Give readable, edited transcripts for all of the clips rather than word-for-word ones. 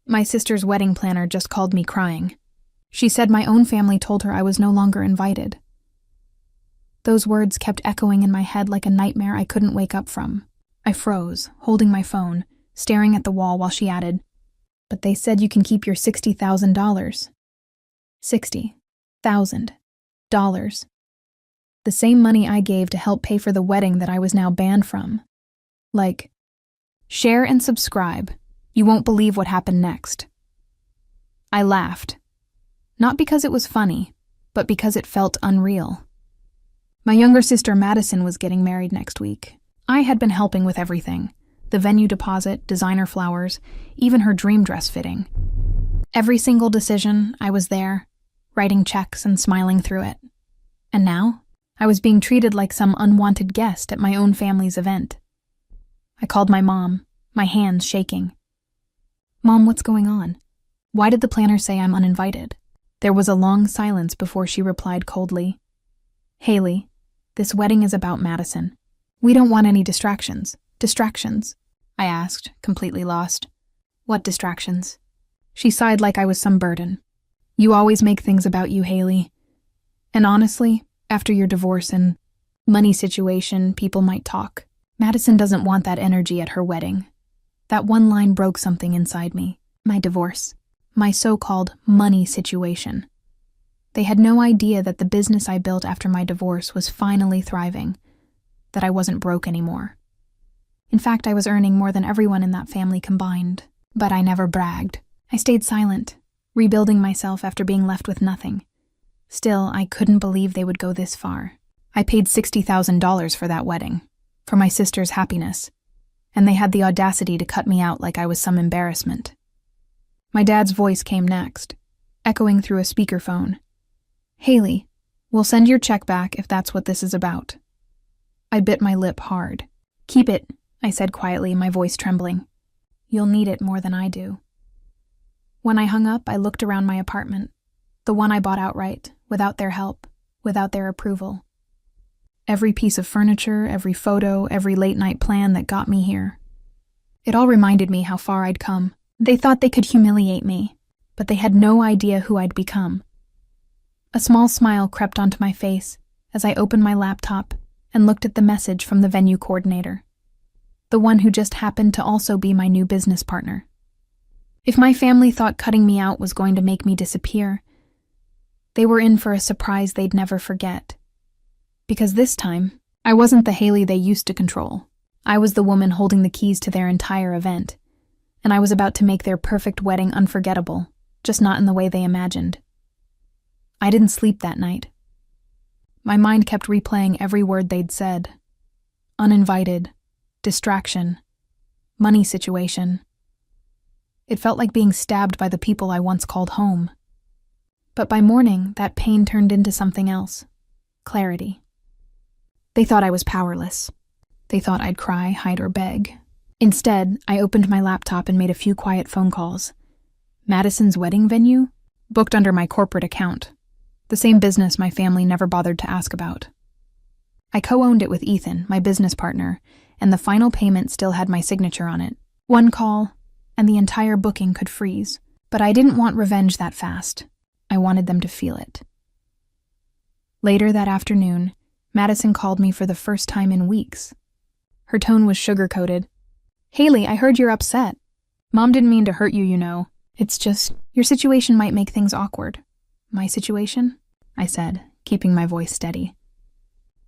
My sister's wedding planner just called me crying. She said my own family told her I was no longer invited. Those words kept echoing in my head like a nightmare I couldn't wake up from. I froze, holding my phone, staring at the wall while she added, "But they said you can keep your $60,000. $60,000. The same money I gave to help pay for the wedding that I was now banned from. Like, share and subscribe. You won't believe what happened next." I laughed. Not because it was funny, but because it felt unreal. My younger sister Madison was getting married next week. I had been helping with everything: the venue deposit, designer flowers, even her dream dress fitting. Every single decision, I was there, writing checks and smiling through it. And now, I was being treated like some unwanted guest at my own family's event. I called my mom, my hands shaking. "Mom, what's going on? Why did the planner say I'm uninvited?" There was a long silence before she replied coldly, "Haley, this wedding is about Madison. We don't want any distractions." "Distractions?" I asked, completely lost. "What distractions?" She sighed like I was some burden. "You always make things about you, Haley. And honestly, after your divorce and money situation, people might talk. Madison doesn't want that energy at her wedding." That one line broke something inside me. My divorce. My so-called money situation. They had no idea that the business I built after my divorce was finally thriving, that I wasn't broke anymore. In fact, I was earning more than everyone in that family combined. But I never bragged. I stayed silent, rebuilding myself after being left with nothing. Still, I couldn't believe they would go this far. I paid $60,000 for that wedding, for my sister's happiness, and they had the audacity to cut me out like I was some embarrassment. My dad's voice came next, echoing through a speakerphone. "Haley, we'll send your check back if that's what this is about." I bit my lip hard. "Keep it," I said quietly, my voice trembling. "You'll need it more than I do." When I hung up, I looked around my apartment, the one I bought outright, without their help, without their approval. Every piece of furniture, every photo, every late-night plan that got me here. It all reminded me how far I'd come. They thought they could humiliate me, but they had no idea who I'd become. A small smile crept onto my face as I opened my laptop and looked at the message from the venue coordinator, the one who just happened to also be my new business partner. If my family thought cutting me out was going to make me disappear, they were in for a surprise they'd never forget. Because this time, I wasn't the Haley they used to control. I was the woman holding the keys to their entire event, and I was about to make their perfect wedding unforgettable, just not in the way they imagined. I didn't sleep that night. My mind kept replaying every word they'd said. Uninvited, distraction, money situation. It felt like being stabbed by the people I once called home. But by morning, that pain turned into something else. Clarity. They thought I was powerless. They thought I'd cry, hide, or beg. Instead, I opened my laptop and made a few quiet phone calls. Madison's wedding venue? Booked under my corporate account. The same business my family never bothered to ask about. I co-owned it with Ethan, my business partner, and the final payment still had my signature on it. One call, and the entire booking could freeze. But I didn't want revenge that fast. I wanted them to feel it. Later that afternoon, Madison called me for the first time in weeks. Her tone was sugar-coated. "Haley, I heard you're upset. Mom didn't mean to hurt you, you know. It's just, your situation might make things awkward." "My situation?" I said, keeping my voice steady.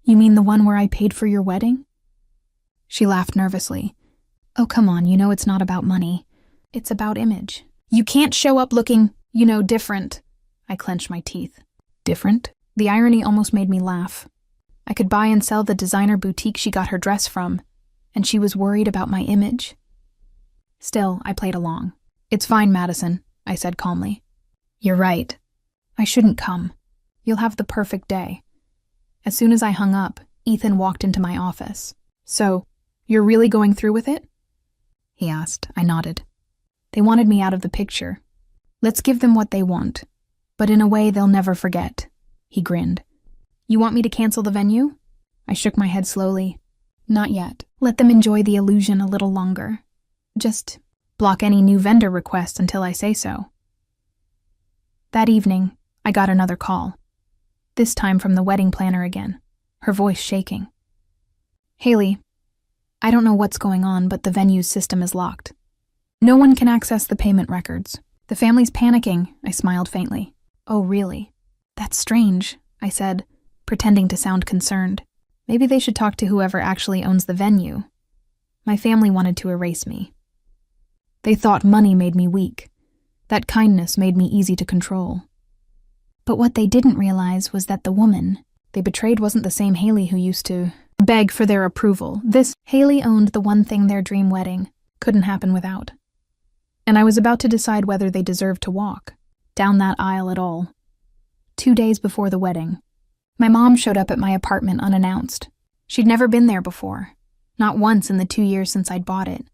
"You mean the one where I paid for your wedding?" She laughed nervously. "Oh, come on, you know it's not about money. It's about image. You can't show up looking, different." I clenched my teeth. Different? The irony almost made me laugh. I could buy and sell the designer boutique she got her dress from, and she was worried about my image. Still, I played along. "It's fine, Madison," I said calmly. "You're right. I shouldn't come. You'll have the perfect day." As soon as I hung up, Ethan walked into my office. "So, you're really going through with it?" he asked. I nodded. "They wanted me out of the picture. Let's give them what they want, but in a way they'll never forget." He grinned. "You want me to cancel the venue?" I shook my head slowly. "Not yet. Let them enjoy the illusion a little longer. Just block any new vendor requests until I say so. That evening, I got another call. This time from the wedding planner again, her voice shaking. Haley, I don't know what's going on, but the venue's system is locked. No one can access the payment records. The family's panicking, I smiled faintly. Oh, really? That's strange, I said, pretending to sound concerned. Maybe they should talk to whoever actually owns the venue. My family wanted to erase me. They thought money made me weak, that kindness made me easy to control. But what they didn't realize was that the woman they betrayed wasn't the same Haley who used to beg for their approval. This Haley owned the one thing their dream wedding couldn't happen without. And I was about to decide whether they deserved to walk down that aisle at all. 2 days before the wedding, my mom showed up at my apartment unannounced. She'd never been there before, not once in the 2 years since I'd bought it.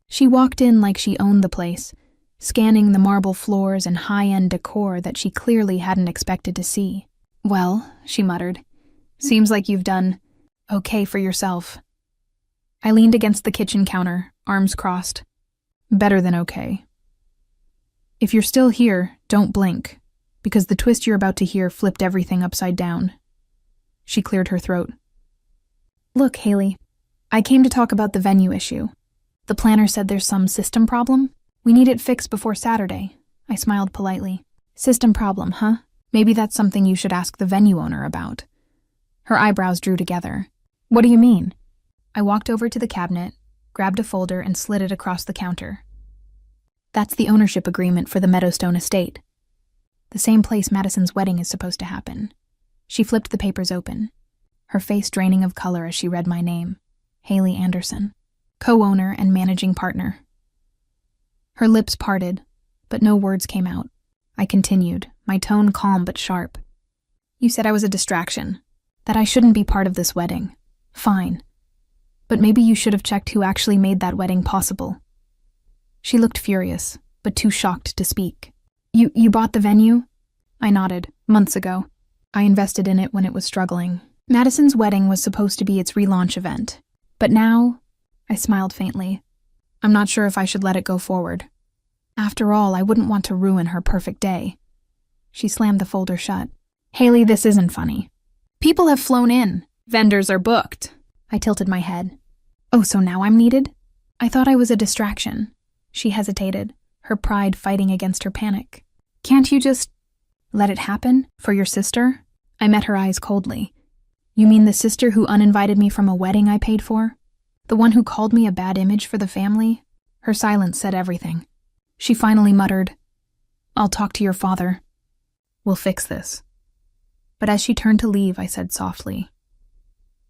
She walked in like she owned the place, scanning the marble floors and high-end decor that she clearly hadn't expected to see. Well, she muttered, seems like you've done okay for yourself. I leaned against the kitchen counter, arms crossed. Better than okay. If you're still here, don't blink, because the twist you're about to hear flipped everything upside down. She cleared her throat. Look, Haley, I came to talk about the venue issue. The planner said there's some system problem. We need it fixed before Saturday. I smiled politely. System problem, huh? Maybe that's something you should ask the venue owner about. Her eyebrows drew together. What do you mean? I walked over to the cabinet, grabbed a folder, and slid it across the counter. That's the ownership agreement for the Meadowstone estate. The same place Madison's wedding is supposed to happen. She flipped the papers open, her face draining of color as she read my name, Haley Anderson, co-owner and managing partner. Her lips parted, but no words came out. I continued, my tone calm but sharp. You said I was a distraction, that I shouldn't be part of this wedding. Fine. But maybe you should have checked who actually made that wedding possible. She looked furious, but too shocked to speak. You bought the venue? I nodded. Months ago. I invested in it when it was struggling. Madison's wedding was supposed to be its relaunch event. But now, I smiled faintly. I'm not sure if I should let it go forward. After all, I wouldn't want to ruin her perfect day. She slammed the folder shut. Haley, this isn't funny. People have flown in. Vendors are booked. I tilted my head. Oh, so now I'm needed? I thought I was a distraction. She hesitated, her pride fighting against her panic. Can't you just let it happen for your sister? I met her eyes coldly. You mean the sister who uninvited me from a wedding I paid for? The one who called me a bad image for the family? Her silence said everything. She finally muttered, I'll talk to your father. We'll fix this. But as she turned to leave, I said softly,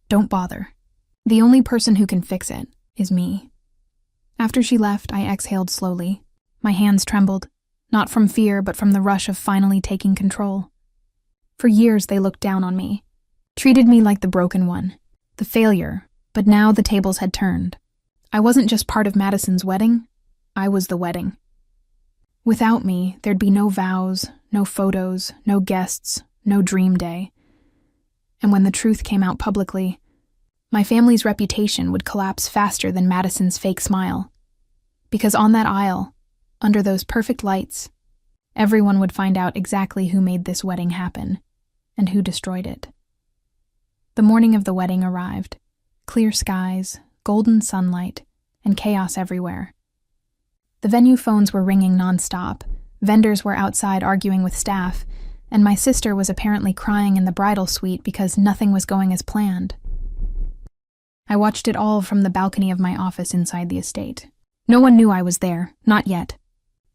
don't bother. The only person who can fix it is me. After she left, I exhaled slowly. My hands trembled, not from fear, but from the rush of finally taking control. For years, they looked down on me, treated me like the broken one, the failure, but now the tables had turned. I wasn't just part of Madison's wedding, I was the wedding. Without me, there'd be no vows, no photos, no guests, no dream day. And when the truth came out publicly, my family's reputation would collapse faster than Madison's fake smile. Because on that aisle, under those perfect lights, everyone would find out exactly who made this wedding happen and who destroyed it. The morning of the wedding arrived. Clear skies, golden sunlight, and chaos everywhere. The venue phones were ringing nonstop, vendors were outside arguing with staff, and my sister was apparently crying in the bridal suite because nothing was going as planned. I watched it all from the balcony of my office inside the estate. No one knew I was there, not yet.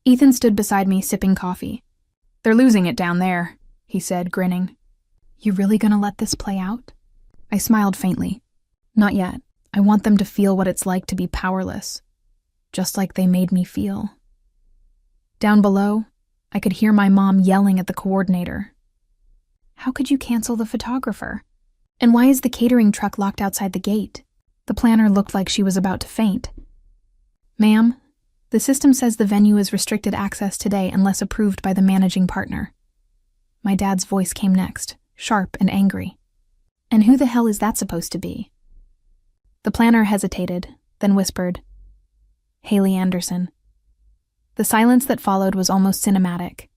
Ethan stood beside me sipping coffee. They're losing it down there, he said, grinning. You really gonna let this play out? I smiled faintly. Not yet. I want them to feel what it's like to be powerless, just like they made me feel. Down below, I could hear my mom yelling at the coordinator. How could you cancel the photographer? And why is the catering truck locked outside the gate? The planner looked like she was about to faint. Ma'am, the system says the venue is restricted access today unless approved by the managing partner. My dad's voice came next, sharp and angry. And who the hell is that supposed to be? The planner hesitated, then whispered, Haley Anderson. The silence that followed was almost cinematic.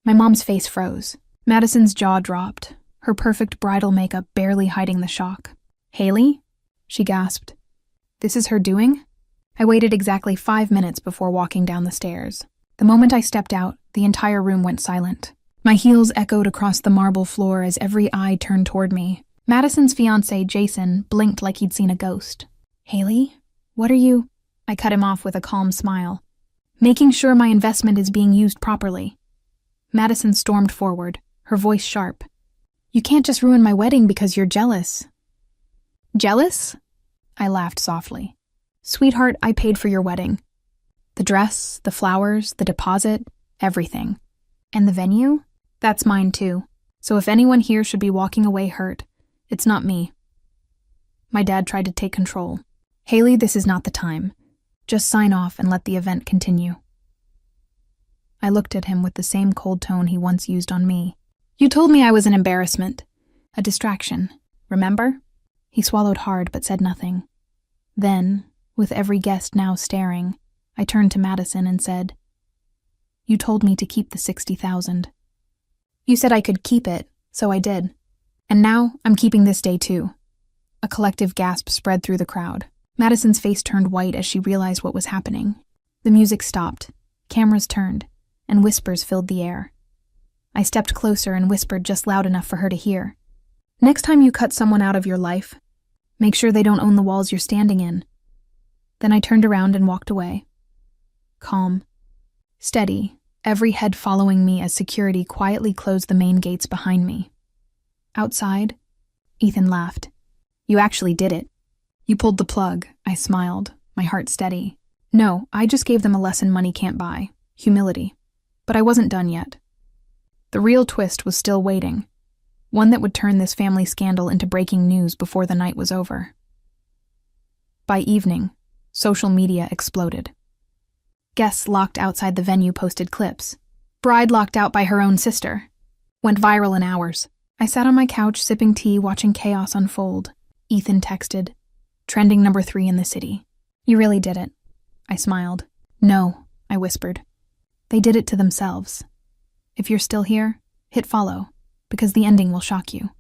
My mom's face froze. Madison's jaw dropped, her perfect bridal makeup barely hiding the shock. "Haley?" she gasped. "This is her doing?" I waited exactly 5 minutes before walking down the stairs. The moment I stepped out, the entire room went silent. My heels echoed across the marble floor as every eye turned toward me. Madison's fiancé, Jason, blinked like he'd seen a ghost. "Haley, what are you—" I cut him off with a calm smile. "Making sure my investment is being used properly." Madison stormed forward, her voice sharp. "You can't just ruin my wedding because you're jealous." "Jealous?" I laughed softly. "Sweetheart, I paid for your wedding. The dress, the flowers, the deposit, everything. And the venue? That's mine too. So if anyone here should be walking away hurt, it's not me." My dad tried to take control. "Haley, this is not the time. Just sign off and let the event continue." I looked at him with the same cold tone he once used on me. "You told me I was an embarrassment, a distraction, remember?" He swallowed hard but said nothing. Then, with every guest now staring, I turned to Madison and said, "You told me to keep the 60,000. You said I could keep it, so I did. And now I'm keeping this day too." A collective gasp spread through the crowd. Madison's face turned white as she realized what was happening. The music stopped, cameras turned, and whispers filled the air. I stepped closer and whispered just loud enough for her to hear. "Next time you cut someone out of your life, make sure they don't own the walls you're standing in." Then I turned around and walked away. Calm, steady, every head following me as security quietly closed the main gates behind me. Outside, Ethan laughed. "You actually did it." "You pulled the plug," I smiled, my heart steady. "No, I just gave them a lesson money can't buy, humility." But I wasn't done yet. The real twist was still waiting, one that would turn this family scandal into breaking news before the night was over. By evening, social media exploded. Guests locked outside the venue posted clips. "Bride locked out by her own sister." Went viral in hours. I sat on my couch sipping tea watching chaos unfold. Ethan texted, "Trending number 3 in the city." "You really did it." I smiled. "No," I whispered. "They did it to themselves. If you're still here, hit follow, because the ending will shock you."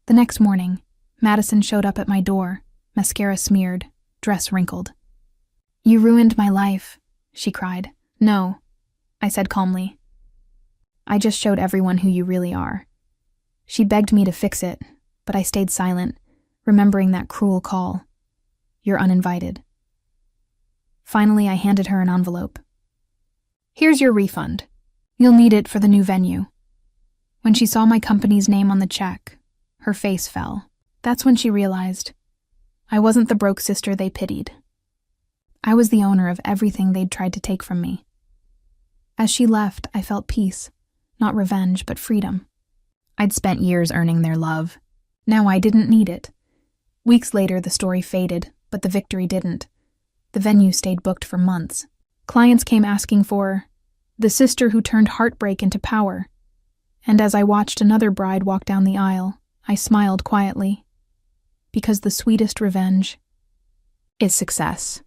The next morning, Madison showed up at my door, mascara smeared, dress wrinkled. "You ruined my life," she cried. "No," I said calmly. "I just showed everyone who you really are." She begged me to fix it, but I stayed silent, remembering that cruel call. "You're uninvited." Finally, I handed her an envelope. "Here's your refund. You'll need it for the new venue." When she saw my company's name on the check, her face fell. That's when she realized I wasn't the broke sister they pitied. I was the owner of everything they'd tried to take from me. As she left, I felt peace, not revenge, but freedom. I'd spent years earning their love. Now I didn't need it. Weeks later, the story faded, but the victory didn't. The venue stayed booked for months. Clients came asking for the sister who turned heartbreak into power. And as I watched another bride walk down the aisle, I smiled quietly. Because the sweetest revenge is success.